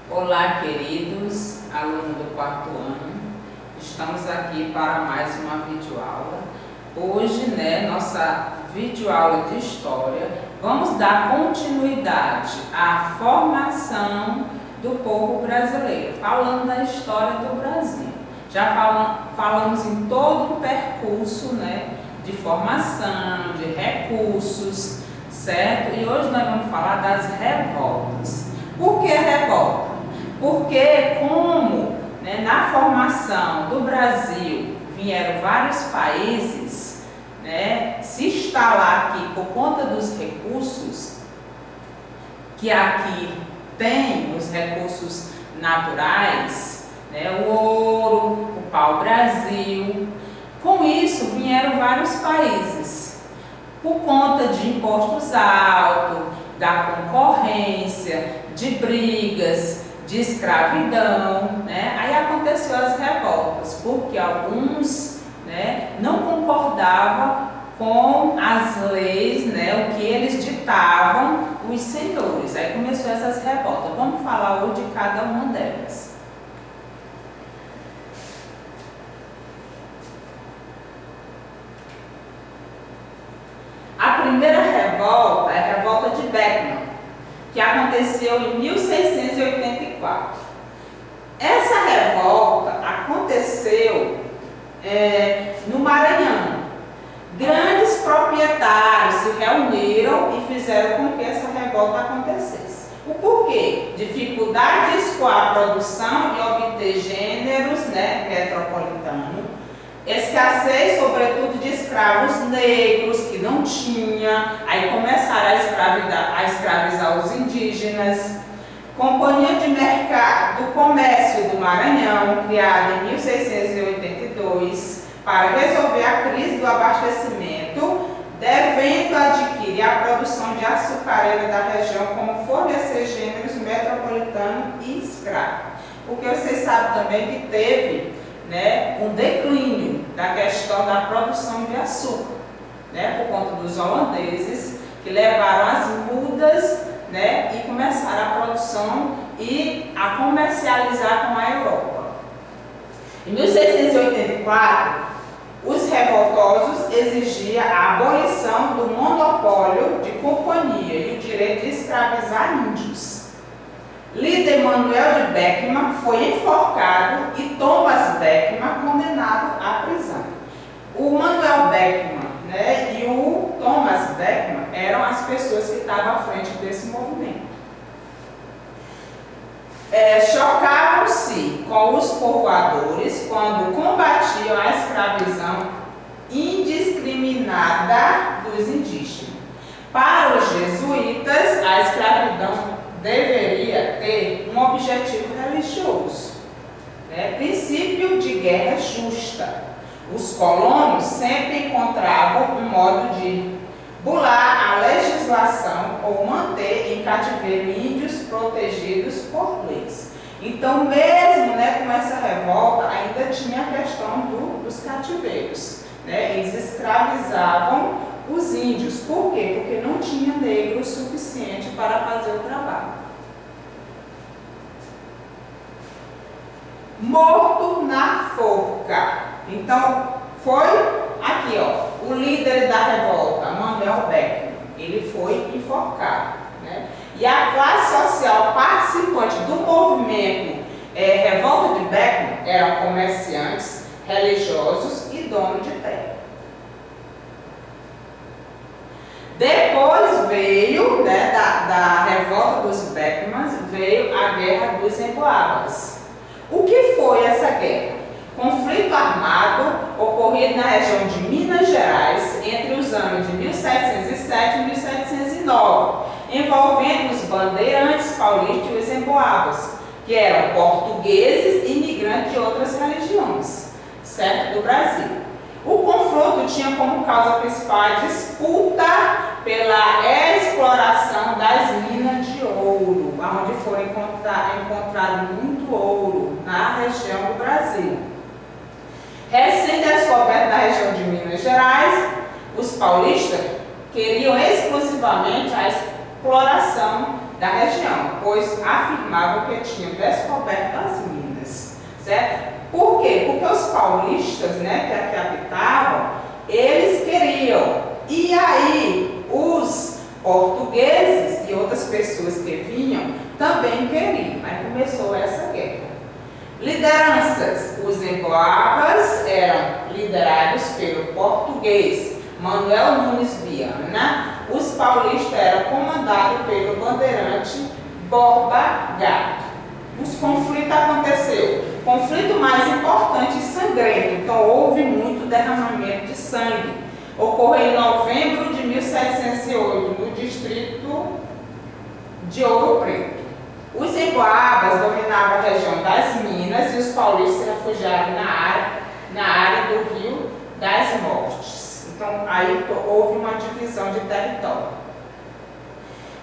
Olá, queridos alunos do quarto ano, estamos aqui para mais uma videoaula. Hoje, nossa videoaula de História, vamos dar continuidade à formação do povo brasileiro, falando da história do Brasil. Já falamos em todo o percurso, de formação, de recursos, certo? E hoje nós vamos falar das revoltas. Por que revolta? Porque como na formação do Brasil vieram vários países se instalar aqui por conta dos recursos, que aqui tem os recursos naturais, o ouro, o pau-brasil. Com isso vieram vários países, por conta de impostos altos, da concorrência, de brigas, de escravidão, aí aconteceu as revoltas, porque alguns não concordavam com as leis, o que eles ditavam os senhores. Aí começou essas revoltas. Vamos falar hoje de cada uma delas. A primeira revolta é a revolta de Beckman, que aconteceu em 1684. Essa revolta aconteceu no Maranhão. Grandes proprietários se reuniram e fizeram com que essa revolta acontecesse. O porquê? Dificuldade de escoar a produção e obter gêneros metropolitanos, escassez, sobretudo, de escravos negros, que não tinha, aí começaram a escravizar os indígenas. Companhia de Mercado do Comércio do Maranhão, criada em 1682, para resolver a crise do abastecimento, devendo adquirir a produção de açucareira da região, como fornecer gêneros metropolitano e escravo. Porque vocês sabem também que teve um declínio da questão da produção de açúcar, por conta dos holandeses, que levaram as mudas e começaram a produção e a comercializar com a Europa. Em 1684, os revoltosos exigiam a abolição do monopólio de companhia e o direito de escravizar índios. Líder Manuel de Beckman foi enforcado e Thomas Beckman condenado à prisão. O Manuel Beckman e o Thomas Beckman eram as pessoas que estavam à frente desse movimento. Chocavam-se com os povoadores quando combatiam a escravidão indiscriminada dos indígenas. Para os jesuítas, a escravidão deveria ter um objetivo religioso, princípio de guerra justa. Os colonos sempre encontravam um modo de bular a legislação ou manter em cativeiro índios protegidos por leis. Então, mesmo com essa revolta, ainda tinha a questão dos cativeiros. Eles escravizavam os índios. Por quê? Porque não tinha negro suficiente para fazer o trabalho. Morto na forca. Então, foi aqui, o líder da revolta, Manuel Beckman, ele foi enforcado. E a classe social participante do movimento Revolta de Beckman eram comerciantes, religiosos e donos de terra. Depois veio, da revolta dos Beckmans, veio a Guerra dos Emboabas. O que foi essa guerra? Conflito armado ocorrido na região de Minas Gerais entre os anos de 1707 e 1709, envolvendo os bandeirantes paulistas e os emboabas, que eram portugueses e imigrantes de outras religiões, certo? Do Brasil. O confronto tinha como causa principal a disputa pela exploração das minas de ouro, onde foram encontrado muito ouro na região do Brasil. Recém-descoberto na região de Minas Gerais, os paulistas queriam exclusivamente a exploração da região, pois afirmavam que tinham descoberto as minas, certo? Por quê? Porque os paulistas, né, que aqui habitavam, eles queriam. E aí os portugueses e outras pessoas que vinham também queriam. Aí começou essa guerra. Lideranças. Os emboabas eram liderados pelo português Manuel Nunes Viana. Os paulistas eram comandados pelo bandeirante Borba Gato. Os conflitos aconteceram. Conflito mais importante e sangrento. Então houve muito derramamento de sangue. Ocorreu em novembro de 1708 no distrito de Ouro Preto. Os emboabas dominavam a região das Minas e os paulistas se refugiaram na área do Rio das Mortes. Então, aí houve uma divisão de território.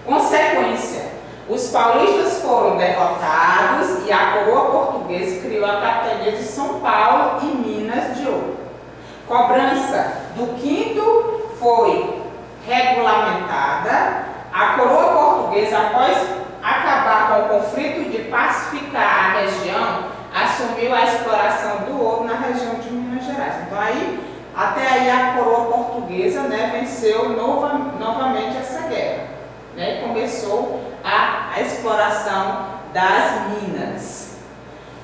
Consequência, os paulistas foram derrotados e a coroa portuguesa criou a capitania de São Paulo e Minas de Ouro. Cobrança do quinto foi regulamentada. A coroa portuguesa, após acabar com o conflito de pacificar a região, assumiu a exploração do ouro na região de Minas Gerais. Então até aí a coroa portuguesa, né, venceu novamente essa guerra, né, e começou a exploração das minas.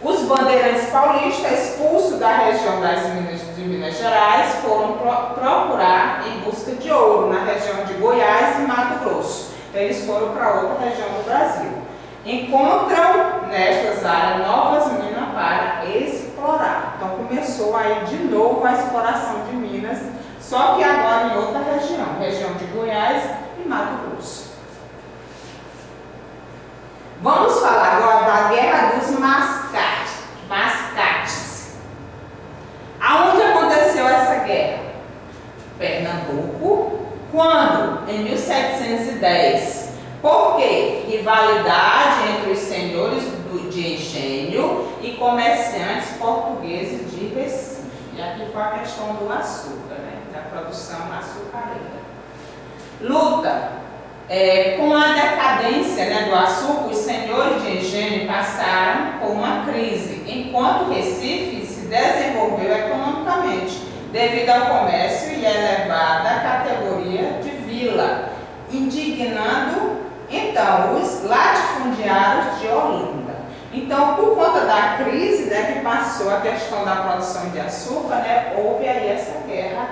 Os bandeirantes paulistas, expulsos da região das minas de Minas Gerais, foram procurar em busca de ouro na região de Goiás e Mato Grosso. Eles foram para outra região do Brasil. Encontram nestas áreas novas minas para explorar. Então começou aí de novo a exploração de minas, só que agora em outra região de Goiás e Mato Grosso. Vamos falar agora da Guerra dos Mascates. Aonde aconteceu essa guerra? Pernambuco. Quando? Em 1710. Por quê? Rivalidade entre os senhores de engenho e comerciantes portugueses de Recife. E aqui foi a questão do açúcar, né? Da produção açucareira. Luta. Com a decadência, né, do açúcar, os senhores de engenho passaram por uma crise, enquanto Recife se desenvolveu economicamente, devido ao comércio e elevada categoria de vila, indignando então os latifundiários de Olinda. Então, por conta da crise, né, que passou a questão da produção de açúcar, né, houve aí essa guerra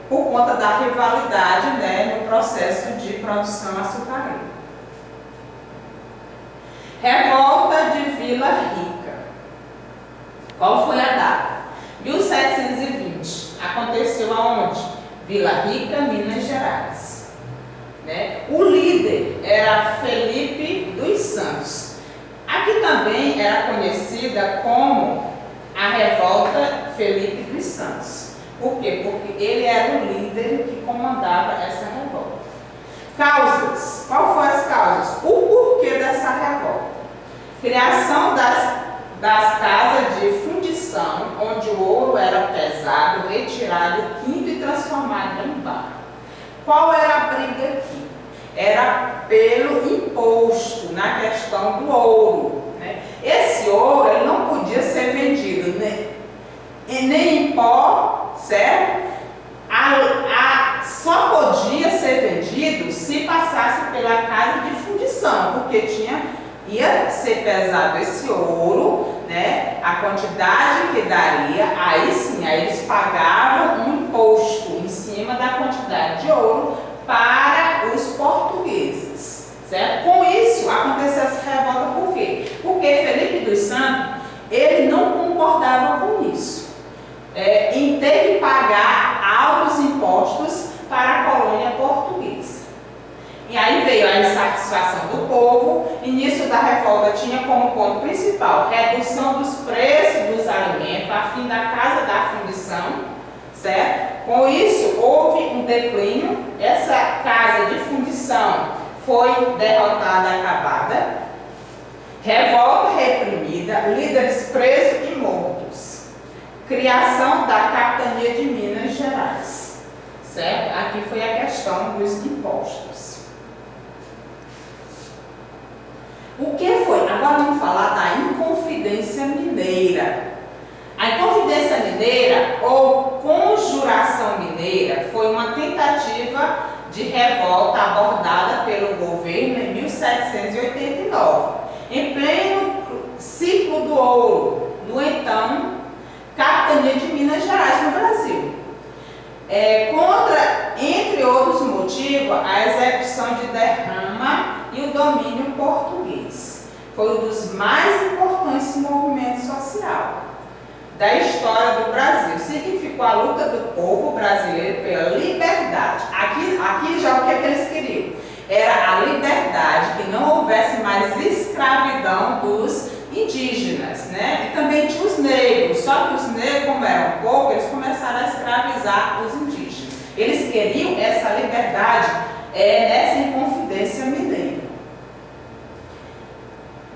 por conta da rivalidade, né, no processo de produção açucareira. Revolta de Vila Rica. Qual foi a data? 1720. Aconteceu aonde? Vila Rica, Minas Gerais. Né? O líder era Felipe dos Santos. Aqui também era conhecida como a Revolta Felipe dos Santos. Por quê? Porque ele era o líder que comandava essa revolta. Causas. Qual foram as causas? O porquê dessa revolta? Criação das casas de fundição, onde o ouro era pesado, retirado, quinto e transformado em barro. Qual era a briga aqui? Era pelo imposto na questão do ouro. Né? Esse ouro ele não podia ser vendido, né? Nem em pó, certo? Só podia ser vendido se passasse pela casa de fundição, porque ia ser pesado esse ouro, né? A quantidade que daria, aí sim, aí eles pagavam um imposto em cima da quantidade de ouro para os portugueses, certo? Com isso, aconteceu essa revolta por quê? Porque Felipe dos Santos, ele não concordava com isso. Em ter que pagar altos impostos para a colônia portuguesa. E aí veio a insatisfação do povo. Início da revolta tinha como ponto principal redução dos preços dos alimentos a fim da casa da fundição, certo? Com isso houve um declínio. Essa casa de fundição foi derrotada, acabada. Revolta reprimida, líderes presos e mortos. Criação da capitania de Minas Gerais, certo? Aqui foi a questão dos impostos. O que foi? Agora vamos falar da Inconfidência Mineira. A Inconfidência Mineira, ou Conjuração Mineira, foi uma tentativa de revolta abordada pelo governo em 1789, em pleno ciclo do ouro, no então capitania de Minas Gerais, no Brasil. Contra, entre outros motivos, a execução de Derrama e o domínio português. Foi um dos mais importantes movimentos sociais da história do Brasil. Significou a luta do povo brasileiro pela liberdade. Aqui já o que é que eles queriam? Era a liberdade, que não houvesse mais escravidão dos indígenas, né? E também tinha os negros, só que os negros, como eram poucos, eles começaram a escravizar os indígenas. Eles queriam essa liberdade, essa Inconfidência Mineira.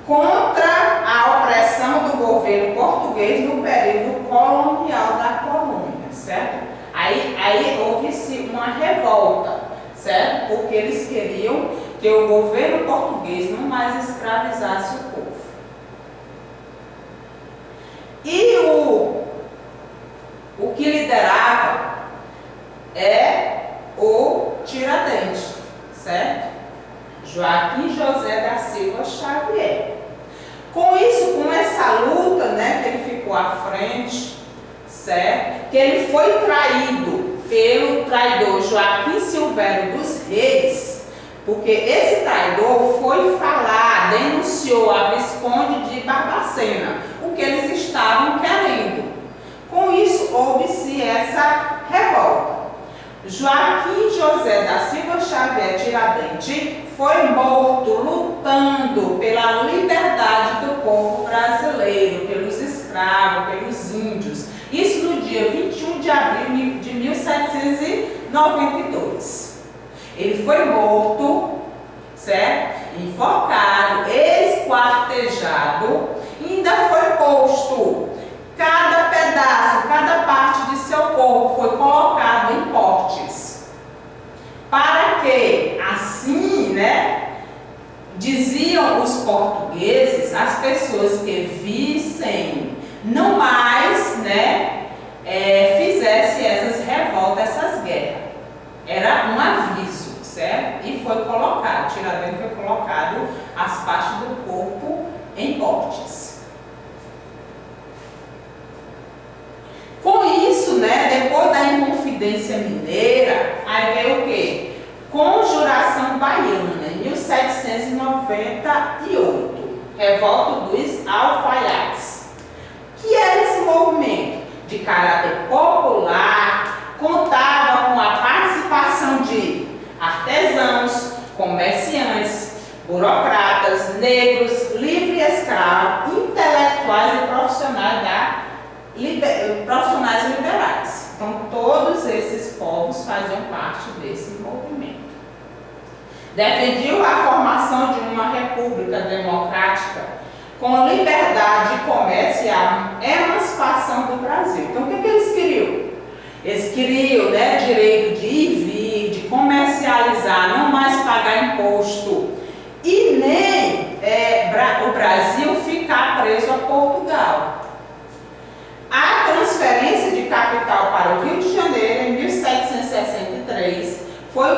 Contra a opressão do governo português no período colonial da colônia, certo? Aí houve-se uma revolta, certo? Porque eles queriam que o governo português não mais escravizasse o povo. E o que liderava é o Tiradentes, certo? Joaquim José da Silva Xavier. Com isso, com essa luta, né, que ele ficou à frente, certo? Que ele foi traído pelo traidor Joaquim Silvério dos Reis, porque esse traidor foi falar, denunciou a Visconde de Barbacena, o que eles estavam querendo. Com isso, houve-se essa revolta. Joaquim José da Silva Xavier Tiradentes foi morto lutando pela liberdade do povo brasileiro, pelos escravos, pelos índios. Isso no dia 21 de abril de 1792. Ele foi morto, certo? Enforcado, esquartejado, e ainda foi posto. Cada pedaço, cada parte de seu corpo foi colocado em postes. Para que, assim, né, diziam os portugueses, as pessoas que vissem, não mais, né, fizessem essas revoltas, essas guerras. Era um aviso, certo? E foi colocado, Tiradentes foi colocado as partes do corpo em postes. Com isso, né, depois da Inconfidência Mineira, aí veio o quê? Conjuração Baiana, em 1798, revolta dos alfaiates. Que era esse movimento de caráter popular, contava com a participação de artesãos, comerciantes, burocratas, negros, livres e escravos, intelectuais e profissionais liberais. Então, todos esses povos faziam parte desse movimento. Defendiam a formação de uma república democrática com liberdade de comércio e a emancipação do Brasil. Então, o que eles queriam? Eles queriam, né, direito de ir e vir, de comercializar, não mais pagar imposto e nem o Brasil ficar preso a Portugal. A transferência de capital para o Rio de Janeiro em 1763 foi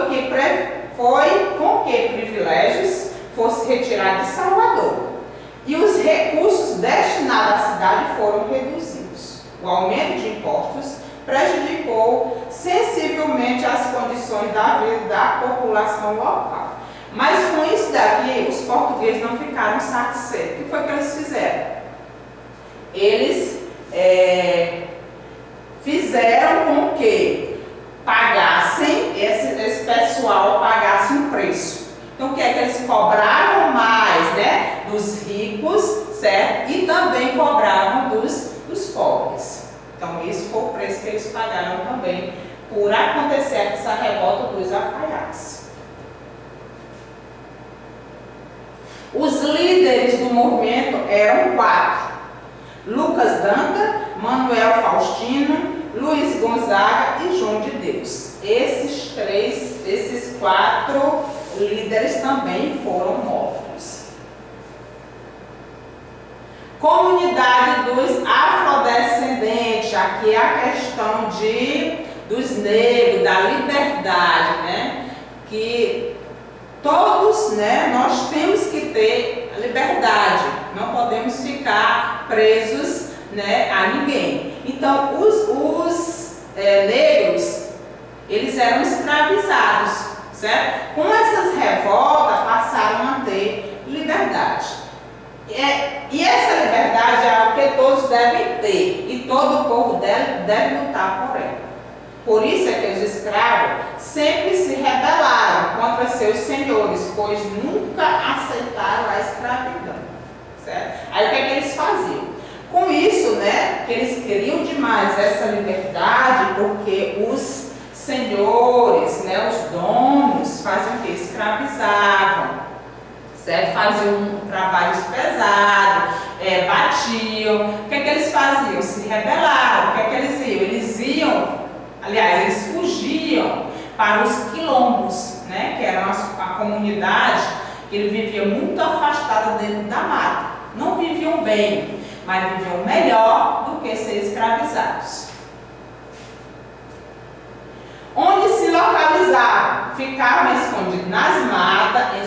com que privilégios fossem retirados de Salvador e os recursos destinados à cidade foram reduzidos. O aumento de impostos prejudicou sensivelmente as condições da vida da população local. Mas com isso daqui, os portugueses não ficaram satisfeitos. O que foi que eles fizeram? Eles fizeram com que pagassem, esse pessoal pagasse um preço. Então, o que é que eles cobravam mais, né, dos ricos, certo? E também cobravam dos pobres. Então, esse foi o preço que eles pagaram também por acontecer essa revolta dos alfaiates. Os líderes do movimento eram 4. Lucas Danta, Manuel Faustino, Luiz Gonzaga e João de Deus. Esses 4 líderes também foram mortos. dos afrodescendentes, aqui é a questão dos negros, da liberdade, né? Que todos, né, nós temos que ter a liberdade, não podemos ficar presos, né, a ninguém. Então, os negros, eles eram escravizados, certo? Com essas revoltas, passaram a ter liberdade. E essa liberdade é algo que todos devem ter, e todo o povo deve lutar por ela. Por isso é que os escravos sempre se rebelaram contra seus senhores, pois nunca aceitaram a escravidão, certo? Aí o que é que eles faziam? Com isso, né, que eles queriam demais essa liberdade, porque os senhores, né, os donos, faziam o que? Escravizavam, certo? Faziam trabalhos pesados, batiam. O que é que eles faziam? Se rebelaram. O que é que eles iam? Eles iam, aliás, eles fugiam para os quilombos, né, que era a comunidade que ele vivia muito afastada dentro da mata. Não viviam bem, mas viviam melhor do que ser escravizados. Onde se localizavam? Ficavam escondidos nas matas, em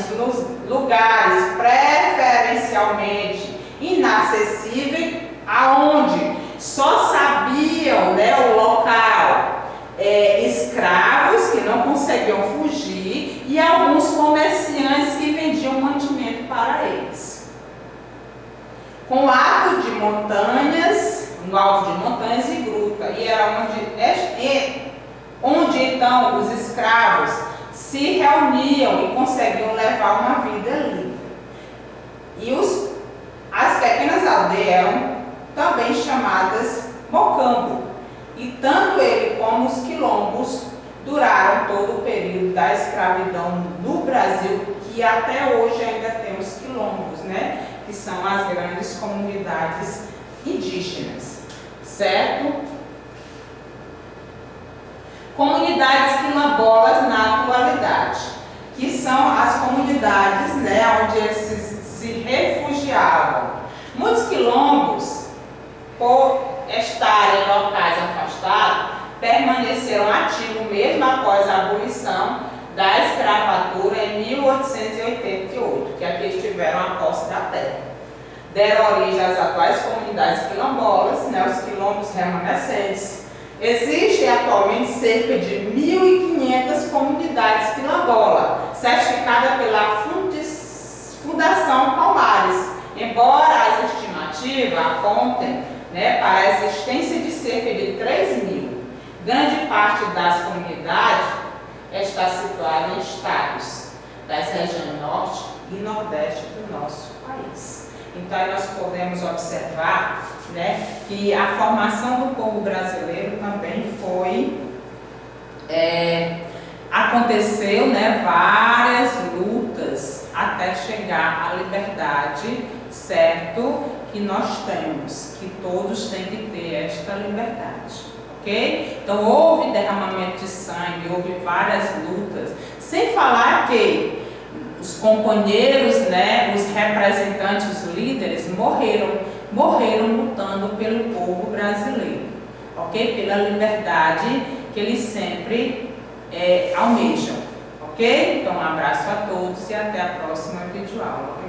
lugares preferencialmente inacessíveis, aonde só sabiam, né, o local escravos que não conseguiam fugir e alguns comerciantes que vendiam mantimento para eles. Com alto de montanhas, no alto de montanhas e gruta, e era onde então os escravos se reuniam e conseguiam levar uma vida livre. E as pequenas aldeias eram também chamadas mocambo. E tanto ele como os quilombos duraram todo o período da escravidão no Brasil, que até hoje ainda temos quilombos, né? Que são as grandes comunidades indígenas, certo? Comunidades quilombolas na atualidade, que são as comunidades, né, onde eles se refugiavam. Muitos quilombos, por estarem em locais afastados, permaneceram ativos mesmo após a abolição da escravatura em 1888, que aqui eles tiveram a posse da terra. Deram origem às atuais comunidades quilombolas, né, os quilombos remanescentes. Existem atualmente cerca de 1.500 comunidades quilombolas, certificadas pela Fundação Palmares, embora as estimativas apontem, né, para a existência de cerca de 3.000. Grande parte das comunidades está situada em estados das regiões norte e nordeste do nosso país. Então, aí nós podemos observar, né, que a formação do povo brasileiro também aconteceu, né, várias lutas até chegar à liberdade, certo? Que nós temos, que todos têm que ter esta liberdade, ok? Então, houve derramamento de sangue, houve várias lutas, sem falar que os companheiros, né, os representantes, os líderes morreram lutando pelo povo brasileiro, ok? Pela liberdade que eles sempre almejam, ok? Então, um abraço a todos e até a próxima videoaula.